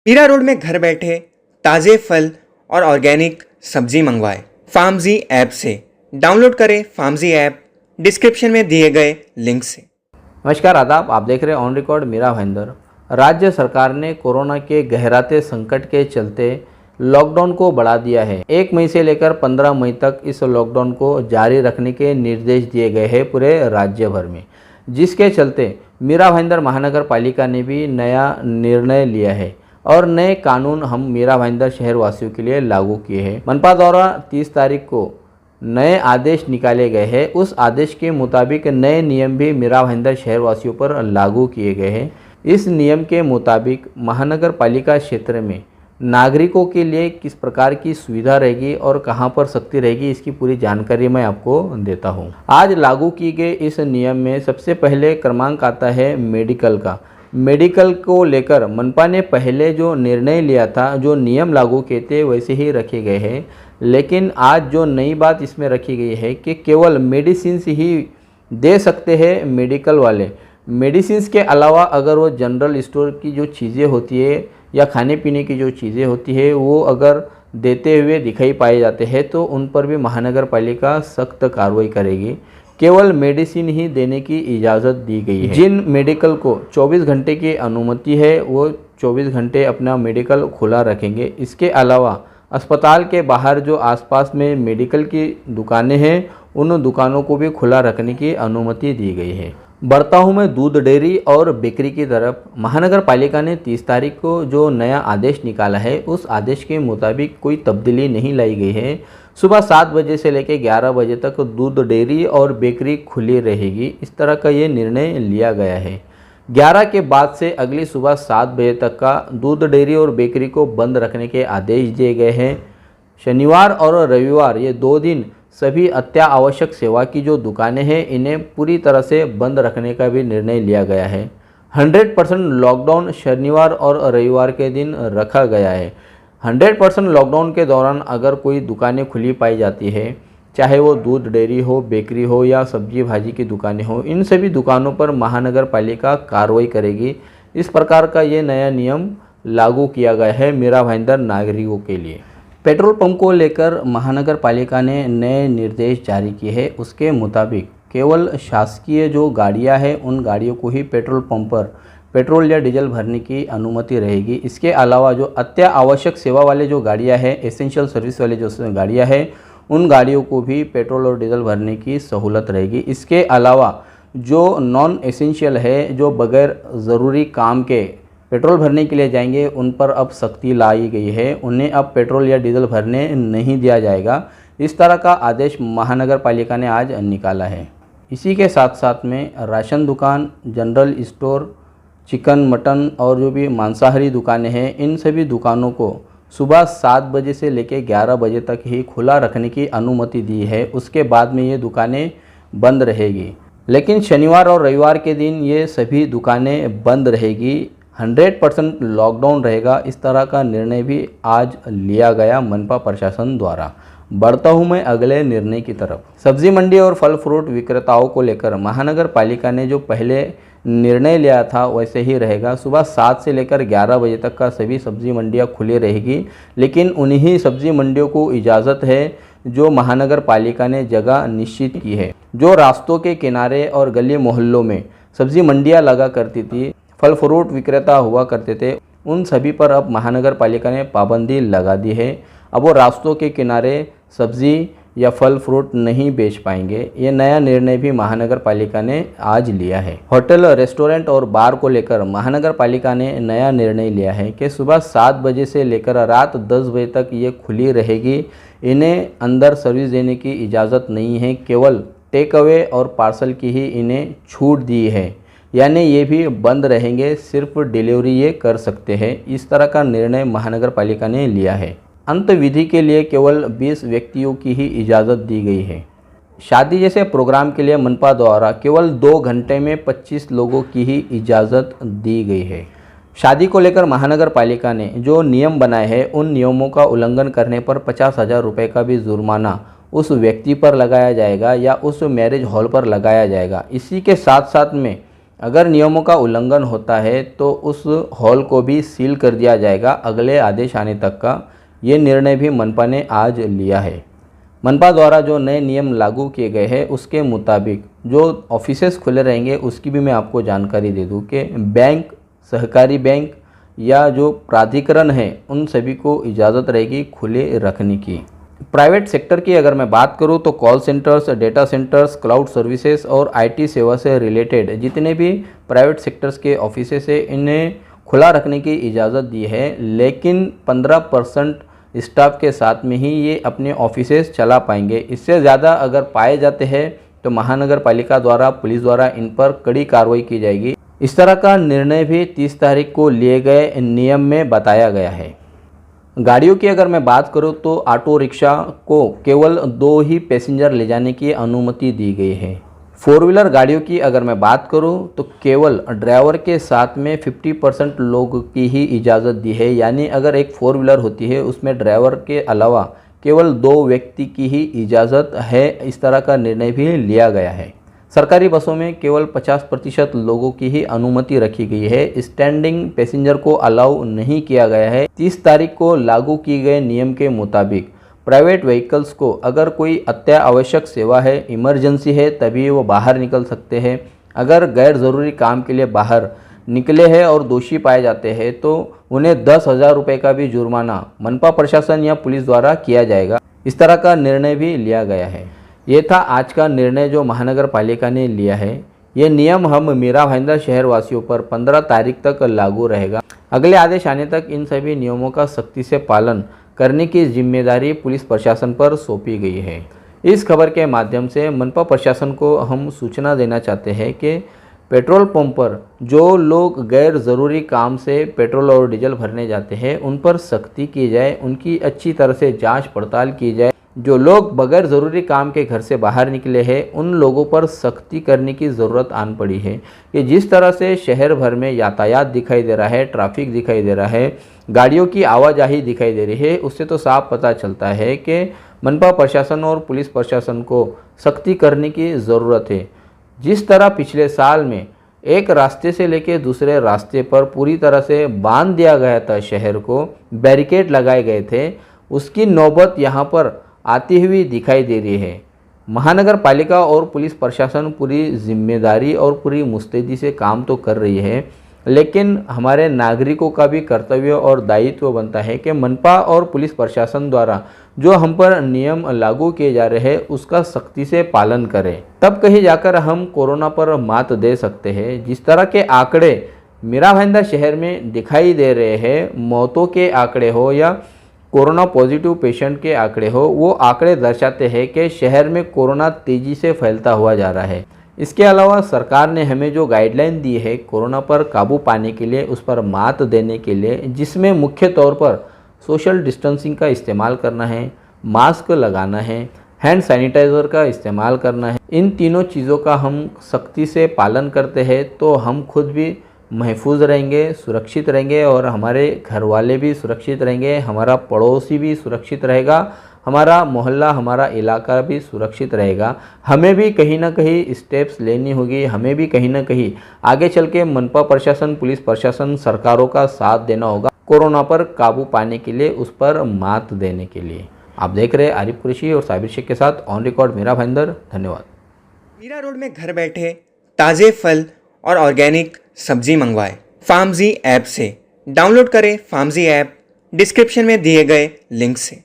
Meera road में घर बैठे ताज़े फल और ऑर्गेनिक सब्जी मंगवाए फार्मजी ऐप से। डाउनलोड करें फार्मजी ऐप डिस्क्रिप्शन में दिए गए लिंक से। नमस्कार, आदाब। आप देख रहे हैं ऑन रिकॉर्ड मीरा भाईंदर। राज्य सरकार ने कोरोना के गहराते संकट के चलते लॉकडाउन को बढ़ा दिया है। 1 मई से लेकर 15 मई तक इस लॉकडाउन को जारी रखने के निर्देश दिए गए हैं पूरे राज्य भर में, जिसके चलते मीरा भाईंदर महानगर पालिका ने भी नया निर्णय लिया है और नए कानून हम मीरा भाईंदर शहर वासियों के लिए लागू किए हैं। मनपा द्वारा 30 तारीख को नए आदेश निकाले गए हैं। उस आदेश के मुताबिक नए नियम भी मीरा भाईंदर शहर वासियों पर लागू किए गए हैं। इस नियम के मुताबिक महानगर पालिका क्षेत्र में नागरिकों के लिए किस प्रकार की सुविधा रहेगी और कहां पर सख्ती रहेगी, इसकी पूरी जानकारी मैं आपको देता हूं। आज लागू किए गए इस नियम में सबसे पहले क्रमांक आता है मेडिकल का। मेडिकल को लेकर मनपा ने पहले जो निर्णय लिया था, जो नियम लागू किए थे वैसे ही रखे गए हैं, लेकिन आज जो नई बात इसमें रखी गई है कि केवल मेडिसिन ही दे सकते हैं मेडिकल वाले। मेडिसिन के अलावा अगर वो जनरल स्टोर की जो चीज़ें होती है या खाने पीने की जो चीज़ें होती है वो अगर देते हुए दिखाई पाए जाते हैं तो उन पर भी महानगर पालिका सख्त कार्रवाई करेगी। केवल मेडिसिन ही देने की इजाज़त दी गई है। जिन मेडिकल को 24 घंटे की अनुमति है वो 24 घंटे अपना मेडिकल खुला रखेंगे। इसके अलावा अस्पताल के बाहर जो आसपास में मेडिकल की दुकानें हैं उन दुकानों को भी खुला रखने की अनुमति दी गई है। बढ़ता हूँ मैं दूध डेयरी और बेकरी की तरफ। महानगर पालिका ने 30 तारीख को जो नया आदेश निकाला है उस आदेश के मुताबिक कोई तब्दीली नहीं लाई गई है। सुबह 7 बजे से लेकर 11 बजे तक दूध डेयरी और बेकरी खुली रहेगी। इस तरह का ये निर्णय लिया गया है। 11 के बाद से अगली सुबह 7 बजे तक का दूध डेयरी और बेकरी को बंद रखने के आदेश दिए गए हैं। शनिवार और रविवार ये 2 दिन सभी अत्यावश्यक सेवा की जो दुकानें हैं इन्हें पूरी तरह से बंद रखने का भी निर्णय लिया गया है। 100% लॉकडाउन शनिवार और रविवार के दिन रखा गया है। 100% लॉकडाउन के दौरान अगर कोई दुकानें खुली पाई जाती है, चाहे वो दूध डेयरी हो, बेकरी हो या सब्जी भाजी की दुकानें हो, इन सभी दुकानों पर महानगर पालिका कार्रवाई करेगी। इस प्रकार का ये नया नियम लागू किया गया है मीरा भाईंदर नागरिकों के लिए। पेट्रोल पंप को लेकर महानगर पालिका ने नए निर्देश जारी किए हैं। उसके मुताबिक केवल शासकीय जो गाड़ियां हैं उन गाड़ियों को ही पेट्रोल पंप पर पेट्रोल या डीजल भरने की अनुमति रहेगी। इसके अलावा जो अत्यावश्यक सेवा वाले जो गाड़ियां हैं, एसेंशियल सर्विस वाले जो गाड़ियां हैं, उन गाड़ियों को भी पेट्रोल और डीजल भरने की सहूलत रहेगी। इसके अलावा जो नॉन एसेंशियल है, जो बगैर ज़रूरी काम के पेट्रोल भरने के लिए जाएंगे, उन पर अब सख्ती लाई गई है। उन्हें अब पेट्रोल या डीजल भरने नहीं दिया जाएगा। इस तरह का आदेश महानगर पालिका ने आज निकाला है। इसी के साथ साथ में राशन दुकान, जनरल स्टोर, चिकन, मटन और जो भी मांसाहारी दुकानें हैं, इन सभी दुकानों को सुबह 7 बजे से लेकर 11 बजे तक ही खुला रखने की अनुमति दी है। उसके बाद में ये दुकानें बंद रहेगी, लेकिन शनिवार और रविवार के दिन ये सभी दुकानें बंद रहेगी। 100% लॉकडाउन रहेगा। इस तरह का निर्णय भी आज लिया गया मनपा प्रशासन द्वारा। बढ़ता हूँ मैं अगले निर्णय की तरफ। सब्जी मंडी और फल फ्रूट विक्रेताओं को लेकर महानगर पालिका ने जो पहले निर्णय लिया था वैसे ही रहेगा। सुबह 7 से लेकर 11 बजे तक का सभी सब्जी मंडियाँ खुली रहेगी, लेकिन उन्हीं सब्जी मंडियों को इजाज़त है जो महानगर पालिका ने जगह निश्चित की है। जो रास्तों के किनारे और गली मोहल्लों में सब्जी मंडियाँ लगा करती थी, फल फ्रूट विक्रेता हुआ करते थे, उन सभी पर अब महानगर पालिका ने पाबंदी लगा दी है। अब वो रास्तों के किनारे सब्जी या फल फ्रूट नहीं बेच पाएंगे। ये नया निर्णय भी महानगर पालिका ने आज लिया है। होटल, रेस्टोरेंट और बार को लेकर महानगर पालिका ने नया निर्णय लिया है कि सुबह 7 बजे से लेकर रात 10 बजे तक ये खुली रहेगी। इन्हें अंदर सर्विस देने की इजाज़त नहीं है। केवल टेक अवे और पार्सल की ही इन्हें छूट दी है, यानी ये भी बंद रहेंगे, सिर्फ डिलीवरी ये कर सकते हैं। इस तरह का निर्णय महानगर पालिका ने लिया है। अंत विधि के लिए केवल 20 व्यक्तियों की ही इजाज़त दी गई है। शादी जैसे प्रोग्राम के लिए मनपा द्वारा केवल 2 घंटे में 25 लोगों की ही इजाज़त दी गई है। शादी को लेकर महानगर पालिका ने जो नियम बनाए हैं उन नियमों का उल्लंघन करने पर 50,000 रुपये का भी जुर्माना उस व्यक्ति पर लगाया जाएगा या उस मैरिज हॉल पर लगाया जाएगा। इसी के साथ साथ में अगर नियमों का उल्लंघन होता है तो उस हॉल को भी सील कर दिया जाएगा अगले आदेश आने तक का। ये निर्णय भी मनपा ने आज लिया है। मनपा द्वारा जो नए नियम लागू किए गए हैं उसके मुताबिक जो ऑफिसेस खुले रहेंगे उसकी भी मैं आपको जानकारी दे दूं कि बैंक, सहकारी बैंक या जो प्राधिकरण है उन सभी को इजाज़त रहेगी खुले रखने की। प्राइवेट सेक्टर की अगर मैं बात करूं तो call centres, data centres, cloud services और आईटी सेवा से रिलेटेड जितने भी प्राइवेट सेक्टर्स के ऑफिसेस है इन्हें खुला रखने की इजाज़त दी है, लेकिन 15% स्टाफ के साथ में ही ये अपने ऑफिसेस चला पाएंगे। इससे ज़्यादा अगर पाए जाते हैं तो महानगर पालिका द्वारा, पुलिस द्वारा इन पर कड़ी कार्रवाई की जाएगी। इस तरह का निर्णय भी 30 तारीख को लिए गए नियम में बताया गया है। गाड़ियों की अगर मैं बात करूं तो ऑटो रिक्शा को केवल 2 ही पैसेंजर ले जाने की अनुमति दी गई है। 4 व्हीलर गाड़ियों की अगर मैं बात करूं तो केवल ड्राइवर के साथ में 50% लोग की ही इजाज़त दी है, यानी अगर एक 4 व्हीलर होती है उसमें ड्राइवर के अलावा केवल 2 व्यक्ति की ही इजाज़त है। इस तरह का निर्णय भी लिया गया है। सरकारी बसों में केवल 50% लोगों की ही अनुमति रखी गई है। स्टैंडिंग पैसेंजर को अलाउ नहीं किया गया है। 30 तारीख को लागू किए गए नियम के मुताबिक प्राइवेट व्हीकल्स को अगर कोई अत्यावश्यक सेवा है, इमरजेंसी है, तभी वो बाहर निकल सकते हैं। अगर गैर ज़रूरी काम के लिए बाहर निकले हैं और दोषी पाए जाते हैं तो उन्हें 10,000 रुपये का भी जुर्माना मनपा प्रशासन या पुलिस द्वारा किया जाएगा। इस तरह का निर्णय भी लिया गया है। ये था आज का निर्णय जो महानगर पालिका ने लिया है। ये नियम हम मीरा भाईंदर शहर वासियों पर 15 तारीख तक लागू रहेगा। अगले आदेश आने तक इन सभी नियमों का सख्ती से पालन करने की जिम्मेदारी पुलिस प्रशासन पर सौंपी गई है। इस खबर के माध्यम से मनपा प्रशासन को हम सूचना देना चाहते हैं कि पेट्रोल पंप पर जो लोग गैर ज़रूरी काम से पेट्रोल और डीजल भरने जाते हैं उन पर सख्ती की जाए, उनकी अच्छी तरह से जांच पड़ताल की जाए। जो लोग बगैर ज़रूरी काम के घर से बाहर निकले हैं उन लोगों पर सख्ती करने की ज़रूरत आन पड़ी है कि जिस तरह से शहर भर में यातायात दिखाई दे रहा है, ट्रैफिक दिखाई दे रहा है, गाड़ियों की आवाजाही दिखाई दे रही है, उससे तो साफ पता चलता है कि मनपा प्रशासन और पुलिस प्रशासन को सख्ती करने की ज़रूरत है। जिस तरह पिछले साल में एक रास्ते से लेकर दूसरे रास्ते पर पूरी तरह से बांध दिया गया था, शहर को बैरिकेड लगाए गए थे, उसकी नौबत यहाँ पर आती हुई दिखाई दे रही है। महानगर पालिका और पुलिस प्रशासन पूरी जिम्मेदारी और पूरी मुस्तैदी से काम तो कर रही है, लेकिन हमारे नागरिकों का भी कर्तव्य और दायित्व बनता है कि मनपा और पुलिस प्रशासन द्वारा जो हम पर नियम लागू किए जा रहे हैं उसका सख्ती से पालन करें। तब कहीं जाकर हम कोरोना पर मात दे सकते हैं। जिस तरह के आंकड़े मीरा भाईंदर शहर में दिखाई दे रहे हैं, मौतों के आंकड़े हो या कोरोना पॉजिटिव पेशेंट के आंकड़े हो, वो आंकड़े दर्शाते हैं कि शहर में कोरोना तेज़ी से फैलता हुआ जा रहा है। इसके अलावा सरकार ने हमें जो गाइडलाइन दी है कोरोना पर काबू पाने के लिए, उस पर मात देने के लिए, जिसमें मुख्य तौर पर सोशल डिस्टेंसिंग का इस्तेमाल करना है, मास्क लगाना है, हैंड सैनिटाइज़र का इस्तेमाल करना है, इन तीनों चीज़ों का हम सख्ती से पालन करते हैं तो हम खुद भी महफूज रहेंगे, सुरक्षित रहेंगे और हमारे घर वाले भी सुरक्षित रहेंगे, हमारा पड़ोसी भी सुरक्षित रहेगा, हमारा मोहल्ला, हमारा इलाका भी सुरक्षित रहेगा। हमें भी कहीं ना कहीं स्टेप्स लेनी होगी, हमें भी कहीं ना कहीं आगे चल के मनपा प्रशासन, पुलिस प्रशासन, सरकारों का साथ देना होगा कोरोना पर काबू पाने के लिए, उस पर मात देने के लिए। आप देख रहे हैं आरिफ कुरैशी और साबिर शेख के साथ ऑन रिकॉर्ड मीरा भाईंदर। धन्यवाद। मीरा रोड में घर बैठे ताज़े फल और ऑर्गेनिक सब्जी मंगवाए फार्मजी ऐप से। डाउनलोड करें फार्मजी ऐप डिस्क्रिप्शन में दिए गए लिंक से।